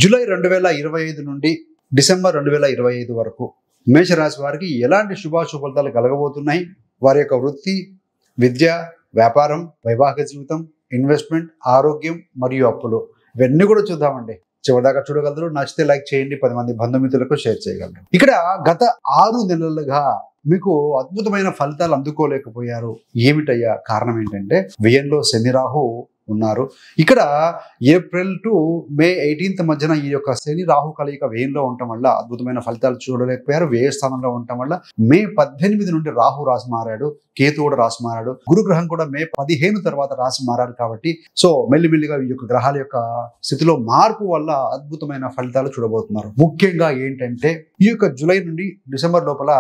July 2025 నుండి December 2025 వరకు మేషరాశి వారికి ఎలాంటి శుభాశుభ ఫలితాలు కలగబోతున్నాయి? వారి యొక్క వృత్తి, విద్య, వ్యాపారం, వైవాహిక జీవితం, ఇన్వెస్ట్మెంట్, ఆరోగ్యం మరియు అప్పులు ఇవన్నీ కూడా చూద్దామండి. చివరిదాకా చూడగలరు. నచ్చితే లైక్ చేయండి, 10 మంది బంధుమిత్రులకు షేర్ చేయగలరు. ఇక్కడ గత 6 నెలలుగా మీకు అద్భుతమైన ఫలితాలు అందుకోలేకపోయారు. ఏమిటయ్యా కారణం? ఏంటంటే వ్యయంలో శని రాహు ఉన్నారు. ఇక్కడ ఏప్రిల్ టు మే 18 మధ్యన ఈ యొక్క శని రాహు కలయిక వ్యయంలో ఉండటం వల్ల అద్భుతమైన ఫలితాలు చూడలేకపోయారు. వ్యయ స్థానంలో ఉండటం వల్ల మే 18 నుండి రాహు రాశి మారాడు, కేతు కూడా రాశి మారాడు, గురుగ్రహం కూడా మే 15 తర్వాత రాశి మారాడు. కాబట్టి మెల్లిమెల్లిగా ఈ యొక్క గ్రహాల యొక్క స్థితిలో మార్పు వల్ల అద్భుతమైన ఫలితాలు చూడబోతున్నారు. ముఖ్యంగా ఏంటంటే ఈ యొక్క జూలై నుండి డిసెంబర్ లోపల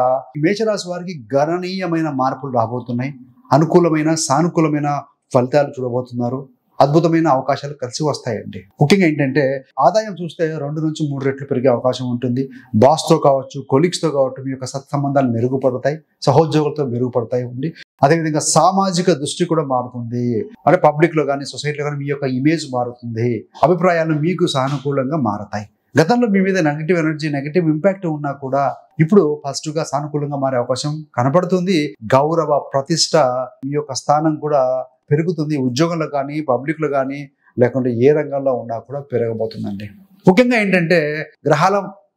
మేషరాశి వారికి గణనీయమైన మార్పులు రాబోతున్నాయి. అనుకూలమైన, సానుకూలమైన ఫలితాలు చూడబోతున్నారు. అద్భుతమైన అవకాశాలు కలిసి వస్తాయండి. ముఖ్యంగా ఏంటంటే ఆదాయం చూస్తే 2 నుంచి 3 రెట్లు పెరిగే అవకాశం ఉంటుంది. బాస్తో కావచ్చు, కొలీగ్స్తో కావచ్చు, మీ యొక్క సత్సంబంధాలు మెరుగుపడతాయి, సహోద్యోగులతో మెరుగుపడతాయి ఉంది. అదేవిధంగా సామాజిక దృష్టి కూడా మారుతుంది. అంటే పబ్లిక్లో కానీ, సొసైటీలో కానీ మీ యొక్క ఇమేజ్ మారుతుంది. అభిప్రాయాలు మీకు సానుకూలంగా మారతాయి. గతంలో మీ మీద నెగిటివ్ ఎనర్జీ, నెగిటివ్ ఇంపాక్ట్ ఉన్నా కూడా ఇప్పుడు పాజిటివ్గా, సానుకూలంగా మారే అవకాశం కనపడుతుంది. గౌరవ, ప్రతిష్ట, మీ యొక్క స్థానం కూడా పెరుగుతుంది. ఉద్యోగంలో కానీ, పబ్లిక్లో కానీ, లేకుంటే ఏ రంగంలో ఉన్నా కూడా పెరగబోతుందండి. ముఖ్యంగా ఏంటంటే గ్రహాల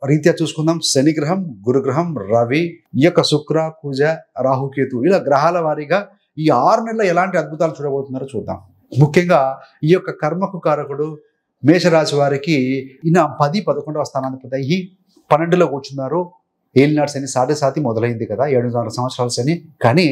రీత్యా చూసుకుందాం. శని గ్రహం, గురుగ్రహం, రవి, ఈ యొక్క శుక్ర, కుజ, రాహుకేతు, ఇలా గ్రహాల వారీగా ఈ 6 నెలల ఎలాంటి అద్భుతాలు చూడబోతున్నారో చూద్దాం. ముఖ్యంగా ఈ యొక్క కర్మకు కారకుడు మేషరాశి వారికి ఈయన 10, 11వ స్థానాధిపతి అయ్యి 12లో కూర్చున్నారు. ఏలినాడు శని సాటి మొదలైంది కదా, 7.5 సంవత్సరాల శని. కానీ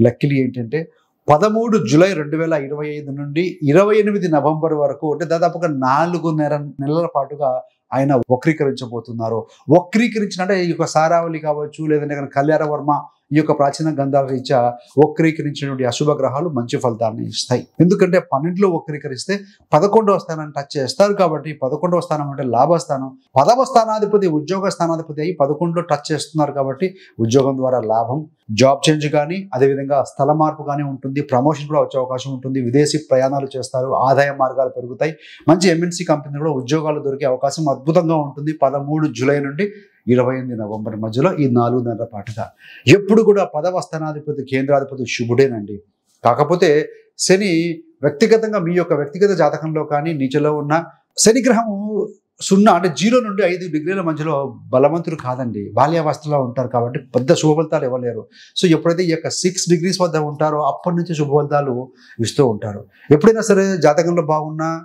లక్కీలీ ఏంటంటే 13 జూలై 2025 నుండి 28 నవంబర్ వరకు, అంటే దాదాపుగా 4 నెలల పాటుగా ఆయన వక్రీకరించబోతున్నారు. వక్రీకరించినట్టే ఈ యొక్క సారావళి కావచ్చు, లేదంటే కళ్యాణ వర్మ, ఈ యొక్క ప్రాచీన గంధాల రీత్యా వక్రీకరించినటువంటి అశుభ గ్రహాలు మంచి ఫలితాన్ని ఇస్తాయి. ఎందుకంటే 12లో వక్రీకరిస్తే 11వ స్థానాన్ని టచ్ చేస్తారు. కాబట్టి 11వ స్థానం అంటే లాభస్థానం. 10వ స్థానాధిపతి ఉద్యోగ స్థానాధిపతి అయ్యి 11లో టచ్ చేస్తున్నారు. కాబట్టి ఉద్యోగం ద్వారా లాభం, జాబ్ చేంజ్ కానీ, అదేవిధంగా స్థల మార్పు కానీ ఉంటుంది. ప్రమోషన్ కూడా వచ్చే అవకాశం ఉంటుంది. విదేశీ ప్రయాణాలు చేస్తారు, ఆదాయ మార్గాలు పెరుగుతాయి. మంచి ఎంఎన్సీ కంపెనీ కూడా ఉద్యోగాలు దొరికే అవకాశం అద్భుతంగా ఉంటుంది. 13 జూలై నుండి 28 నవంబర్ మధ్యలో ఈ 4 నెలల పాటుగా. ఎప్పుడు కూడా 10వ స్థానాధిపతి, కేంద్రాధిపతి శుభుడేనండి. కాకపోతే శని వ్యక్తిగతంగా మీ యొక్క వ్యక్తిగత జాతకంలో కానీ నీచలో ఉన్న శని గ్రహము 0 అంటే 0 నుండి 5 డిగ్రీల మధ్యలో బలవంతుడు కాదండి. బాల్యావస్థలో ఉంటారు కాబట్టి పెద్ద శుభ ఫలితాలు ఇవ్వలేరు. ఎప్పుడైతే ఈ యొక్క 6 డిగ్రీస్ వద్ద ఉంటారో అప్పటి నుంచి శుభ ఫలితాలు ఇస్తూ ఉంటారు. ఎప్పుడైనా సరే జాతకంలో బాగున్నా